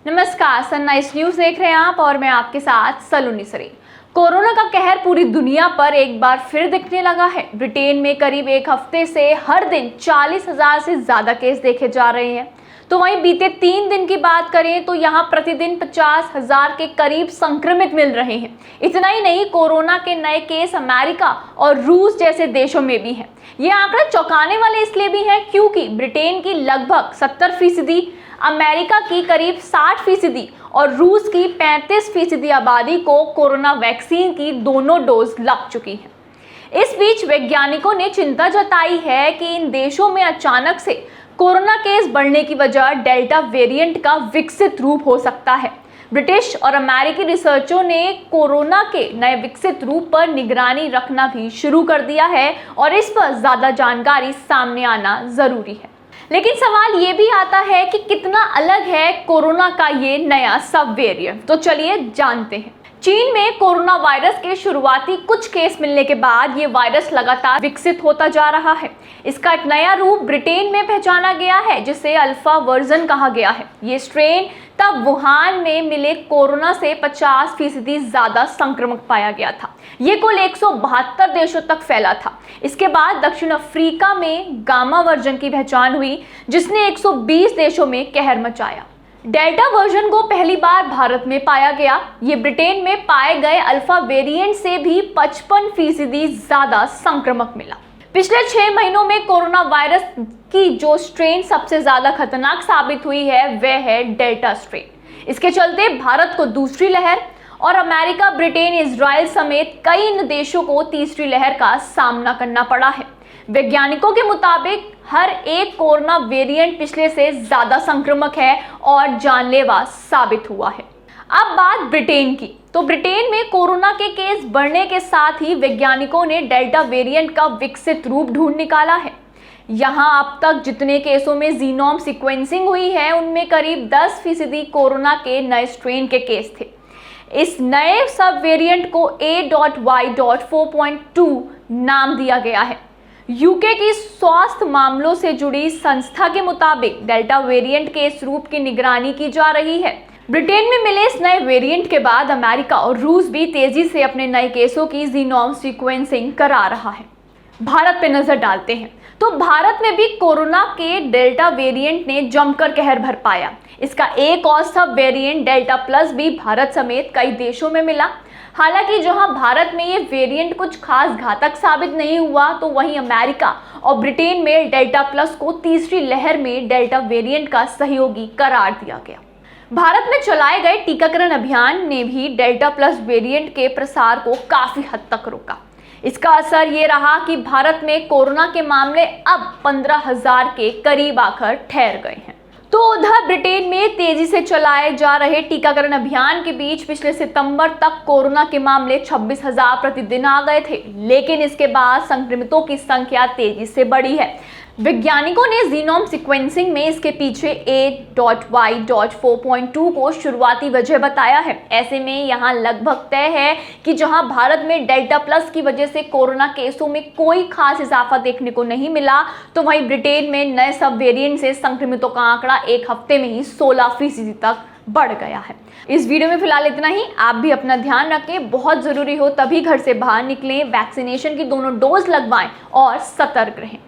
नमस्कार, sunrise news देख रहे हैं आप और मैं आपके साथ सलोनी सरी। कोरोना का कहर पूरी दुनिया पर एक बार फिर दिखने लगा है। ब्रिटेन में करीब एक हफ्ते से हर दिन 40,000 से ज्यादा केस देखे जा रहे हैं। तो वहीं बीते 3 दिन की बात करें तो यहाँ प्रतिदिन 50,000 के करीब संक्रमित मिल रहे हैं। इतना ही नहीं, कोरोना के नए केस अमेरिका और रूस जैसे देशों में भी हैं। ये आंकड़ा चौंकाने वाले इसलिए भी है क्योंकि ब्रिटेन की लगभग 70%, अमेरिका की करीब 60% और रूस की 35% आबादी को कोरोना वैक्सीन की दोनों डोज लग चुकी है। इस बीच वैज्ञानिकों ने चिंता जताई है कि इन देशों में अचानक से कोरोना केस बढ़ने की वजह डेल्टा वेरिएंट का विकसित रूप हो सकता है। ब्रिटिश और अमेरिकी रिसर्चरों ने कोरोना के नए विकसित रूप पर निगरानी रखना भी शुरू कर दिया है और इस पर ज्यादा जानकारी सामने आना जरूरी है। लेकिन सवाल ये भी आता है कि कितना अलग है कोरोना का ये नया सब वेरिएंट। तो चलिए जानते हैं। चीन में कोरोना वायरस के शुरुआती कुछ केस मिलने के बाद ये वायरस लगातार विकसित होता जा रहा है। इसका एक नया रूप ब्रिटेन में पहचाना गया है जिसे अल्फा वर्जन कहा गया है। ये स्ट्रेन तब वुहान में मिले कोरोना से 50% ज्यादा संक्रमक पाया गया था। ये कुल 172 देशों तक फैला था। इसके बाद दक्षिण अफ्रीका में गामा वर्जन की पहचान हुई जिसने 120 देशों में कहर मचाया। डेल्टा वर्जन को पहली बार भारत में पाया गया। ये ब्रिटेन में पाए गए अल्फा वेरिएंट से भी 55% ज्यादा संक्रमक मिला। पिछले 6 महीनों में कोरोना वायरस की जो स्ट्रेन सबसे ज्यादा खतरनाक साबित हुई है वह है डेल्टा स्ट्रेन। इसके चलते भारत को दूसरी लहर और अमेरिका, ब्रिटेन, इजराइल समेत कई अन्य देशों को तीसरी लहर का सामना करना पड़ा है। वैज्ञानिकों के मुताबिक हर एक कोरोना वेरिएंट पिछले से ज्यादा संक्रामक है और जानलेवा साबित हुआ है। अब बात ब्रिटेन की, तो ब्रिटेन में कोरोना के केस बढ़ने के साथ ही वैज्ञानिकों ने डेल्टा वेरिएंट का विकसित रूप ढूंढ निकाला है। यहाँ अब तक जितने केसों में जीनोम सीक्वेंसिंग हुई है उनमें करीब 10% कोरोना के नए स्ट्रेन के केस थे। इस नए सब वेरिएंट को A.Y.4.2 नाम दिया गया है। यूके की स्वास्थ्य मामलों से जुड़ी संस्था के मुताबिक डेल्टा वेरिएंट के इस रूप की निगरानी की जा रही है। ब्रिटेन में मिले इस नए वेरिएंट के बाद अमेरिका और रूस भी तेजी से अपने नए केसों की जीनोम सीक्वेंसिंग करा रहा है। भारत पे नजर डालते हैं तो भारत में भी कोरोना के डेल्टा वेरिएंट ने जमकर कहर भर पाया। इसका एक और सब वेरिएंट डेल्टा प्लस भी भारत समेत कई देशों में मिला। हालांकि जहां भारत में ये वेरिएंट कुछ खास घातक साबित नहीं हुआ तो वहीं अमेरिका और ब्रिटेन में डेल्टा प्लस को तीसरी लहर में डेल्टा वेरिएंट का सहयोगी करार दिया गया। भारत में चलाए गए टीकाकरण अभियान ने भी डेल्टा प्लस वेरिएंट के प्रसार को काफी हद तक रोका। इसका असर ये रहा कि भारत में कोरोना के मामले अब 15,000 के करीब आकर ठहर गए हैं। तो उधर ब्रिटेन में तेजी से चलाए जा रहे टीकाकरण अभियान के बीच पिछले सितंबर तक कोरोना के मामले 26,000 प्रतिदिन आ गए थे, लेकिन इसके बाद संक्रमितों की संख्या तेजी से बढ़ी है। वैज्ञानिकों ने जीनोम सीक्वेंसिंग में इसके पीछे A.Y.4.2 को शुरुआती वजह बताया है। ऐसे में यहाँ लगभग तय है कि जहां भारत में डेल्टा प्लस की वजह से कोरोना केसों में कोई खास इजाफा देखने को नहीं मिला, तो वहीं ब्रिटेन में नए सब वेरिएंट से संक्रमितों का आंकड़ा एक हफ्ते में ही 16% तक बढ़ गया है। इस वीडियो में फिलहाल इतना ही। आप भी अपना ध्यान रखें, बहुत जरूरी हो तभी घर से बाहर निकलें, वैक्सीनेशन की दोनों डोज लगवाएं और सतर्क रहें।